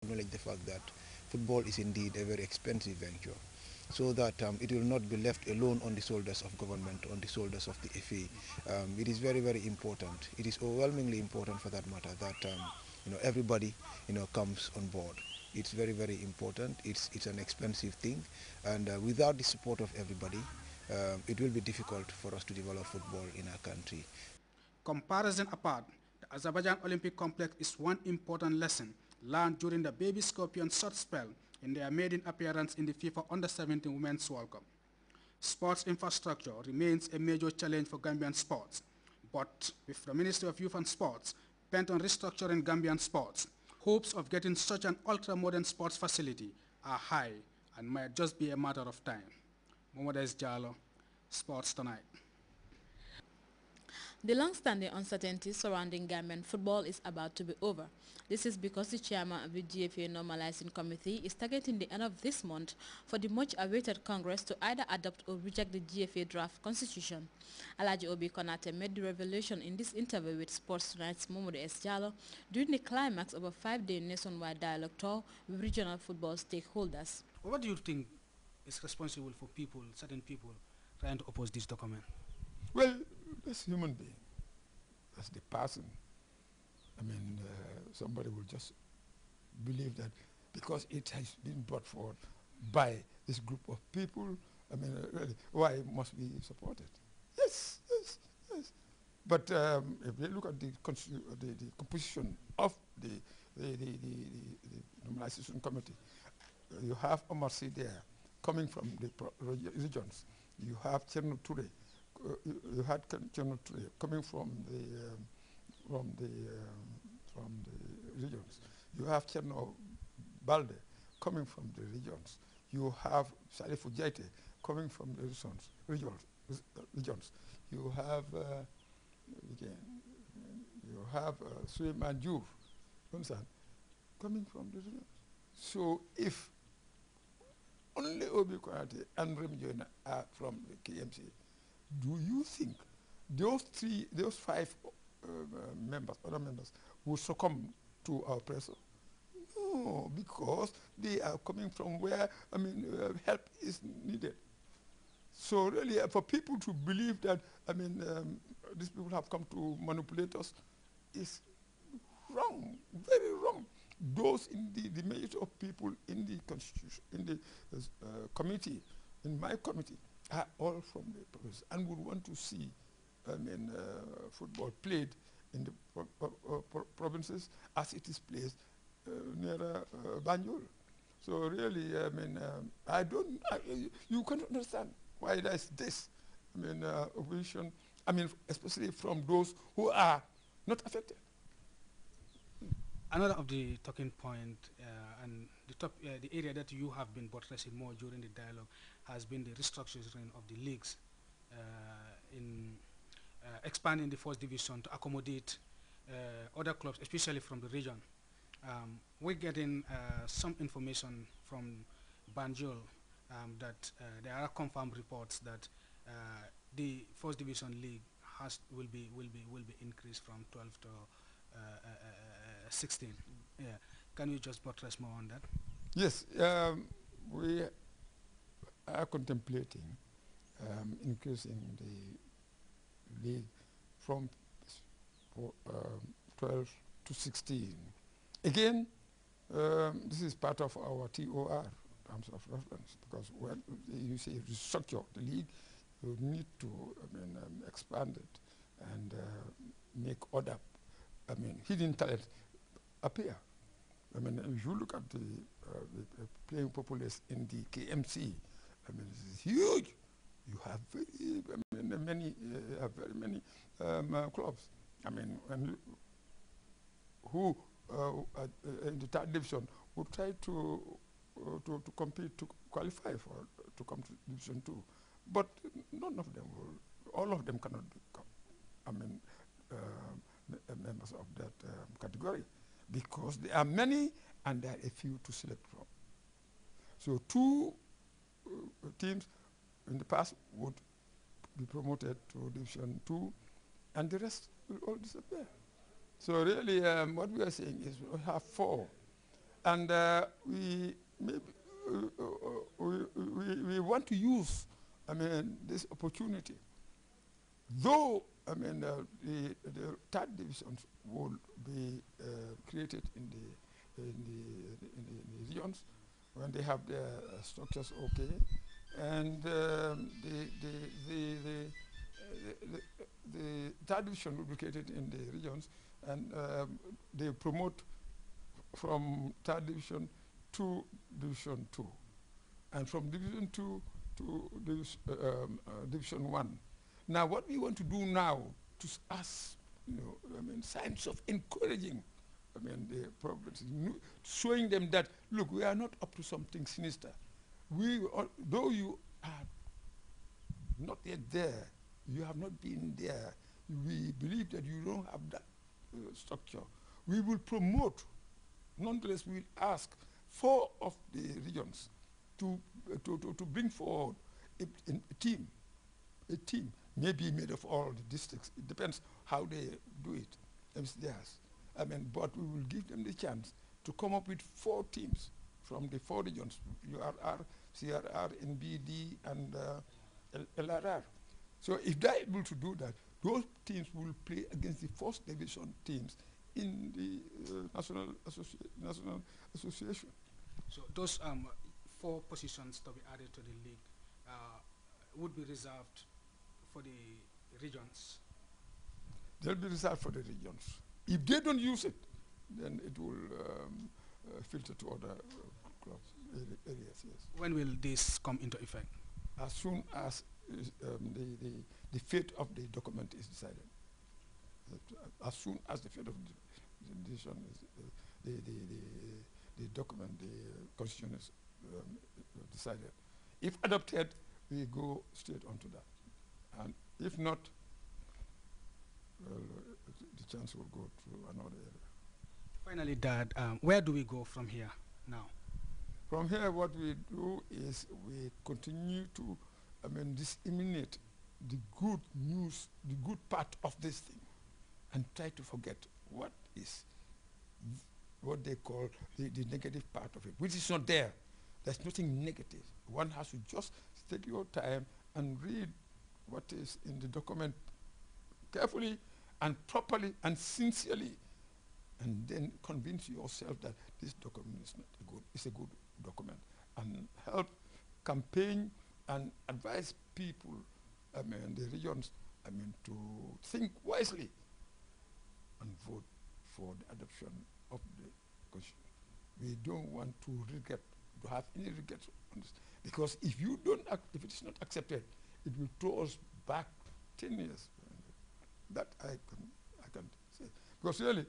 acknowledge the fact that football is indeed a very expensive venture, so that it will not be left alone on the shoulders of government, on the shoulders of the FA. It is very, very important. It is overwhelmingly important, for that matter, that everybody comes on board. It's very, very important. It's an expensive thing, and without the support of everybody, it will be difficult for us to develop football in our country. Comparison apart, the Azerbaijan Olympic complex is one important lesson learned during the Baby Scorpion short spell in their maiden appearance in the FIFA Under-17 Women's World Cup. Sports infrastructure remains a major challenge for Gambian sports, but with the Ministry of Youth and Sports bent on restructuring Gambian sports, hopes of getting such an ultra-modern sports facility are high and might just be a matter of time. Momodes Jalo, Sports Tonight. The long-standing uncertainty surrounding Gambian football is about to be over. This is because the chairman of the GFA Normalizing Committee is targeting the end of this month for the much-awaited Congress to either adopt or reject the GFA draft constitution. Alaji Obi Konate made the revelation in this interview with Sports Tonight's Momodu S. Jallo during the climax of a 5-day nationwide dialogue tour with regional football stakeholders. What do you think is responsible for people, certain people, trying to oppose this document? Well, that's human being. That's the person. I mean, somebody will just believe that because it has been brought forward by this group of people, I mean, really, why it must be supported? Yes, yes, yes. But if you look at the composition of the normalization committee, you have Omar Sy there, coming from the regions. You have Cherno Toure. You had Cherno Toure coming from the regions. You have Cherno Balde coming from the regions. You have Salif Jaite coming from the regions. You have Suleiman Diouf, coming from the regions. So if only Obi Konate and Rem Joyner are from the KMC, do you think those five other members will succumb to our pressure? No, because they are coming from where, I mean, help is needed. So really, for people to believe that, I mean, these people have come to manipulate us is wrong, very wrong. Those in the majority of people in the constitution, in the committee, in my committee, are all from the province and would want to see, I mean, football played in the provinces as it is played near Banjul. So really, I mean, you cannot understand why there's this, I mean, opposition, I mean, especially from those who are not affected. Another of the talking point and the area that you have been buttressing more during the dialogue has been the restructuring of the leagues in expanding the first division to accommodate other clubs, especially from the region. We're getting some information from Banjul that there are confirmed reports that the first division league will be increased from 12 to 16. Yeah. Can you just buttress more on that? Yes, we are contemplating increasing the league from 12 to 16. Again, this is part of our TOR, terms of reference, because when you say restructure the league, you need to, I mean, expand it and make other, I mean, hidden talent appear. I mean, if you look at the playing populace in the KMC, I mean, this is huge. You have very many clubs. I mean, who in the third division would try to compete to qualify to come to Division 2, but none of them will. All of them cannot become, I mean, members of that category, because there are many and there are a few to select from. So two teams in the past would be promoted to Division 2 and the rest will all disappear. So really what we are saying is we have four And we want to use, this opportunity. Though, the third divisions will be created in the regions when they have their structures okay, and the third division will be created in the regions, and they promote from third division to division 2, and from division 2 to division 1. Now, what we want to do now to us, signs of encouraging, the progress, showing them that, look, we are not up to something sinister. Though you are not yet there, you have not been there, we believe that you don't have that structure. We will promote, nonetheless, we will ask 4 of the regions to bring forward a team, maybe made of all the districts. It depends how they do it. But we will give them the chance to come up with 4 teams from the 4 regions, URR, CRR, NBD, and LRR. So if they're able to do that, those teams will play against the first division teams in the national association. So those 4 positions to be added to the league would be reserved for the regions? They'll be reserved for the regions. If they don't use it, then it will filter to other clubs, areas, yes. When will this come into effect? As soon as the fate of the document is decided. As soon as the fate of the decision is, the document, the constitution is decided. If adopted, we go straight onto that. And if not, well, the chance will go to another area. Finally, Dad, where do we go from here now? From here, what we do is we continue to disseminate the good news, the good part of this thing, and try to forget what is what they call the negative part of it, which is not there. There's nothing negative. One has to just take your time and read what is in the document carefully and properly and sincerely, and then convince yourself that this document is not good. It's a good document, and help campaign and advise people, the regions, to think wisely and vote for the adoption of the constitution. We don't want to have any regrets on this, because if you don't, if it is not accepted, it will throw us back 10 years. That I can say, because really,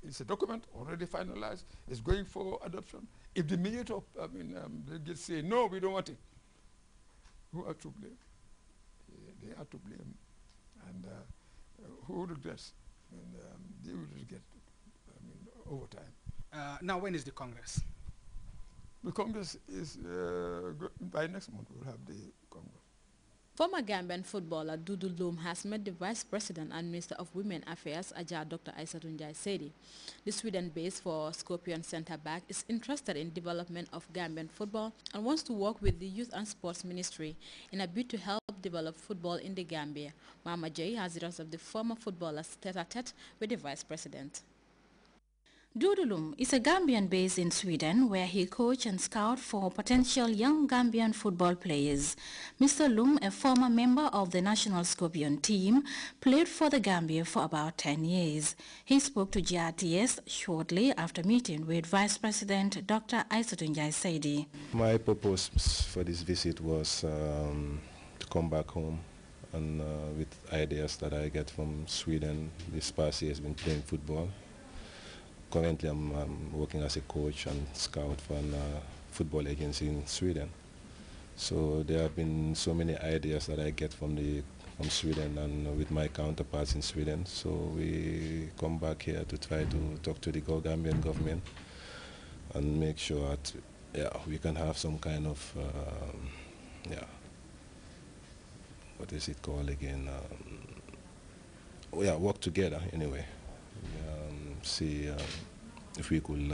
it's a document already finalized. It's going for adoption. If the majority of they just say no, we don't want it, who are to blame? They are to blame, and who regrets? They will regret. Over time. Now, when is the Congress? The Congress is by next month. We'll have the Congress. Former Gambian footballer Dudu Loum has met the Vice President and Minister of Women Affairs, Dr. Aissatou Njie Saidi. The Sweden-based for Scorpion centre-back is interested in development of Gambian football and wants to work with the Youth and Sports Ministry in a bid to help develop football in the Gambia. Mama Jay has the rest of the former footballers tete-a-tete with the Vice President. Dudu Loum is a Gambian based in Sweden where he coached and scouts for potential young Gambian football players. Mr. Loum, a former member of the national Scorpion team, played for the Gambia for about 10 years. He spoke to GRTS shortly after meeting with Vice President Dr. Aissatou Njie Saidi. My purpose for this visit was to come back home and with ideas that I get from Sweden. This past year has been playing football. Currently, I'm working as a coach and scout for a football agency in Sweden. So there have been so many ideas that I get from Sweden and with my counterparts in Sweden. So we come back here to try to talk to the Gambian government and make sure that we can have some kind of what is it called again? Work together anyway. See if we could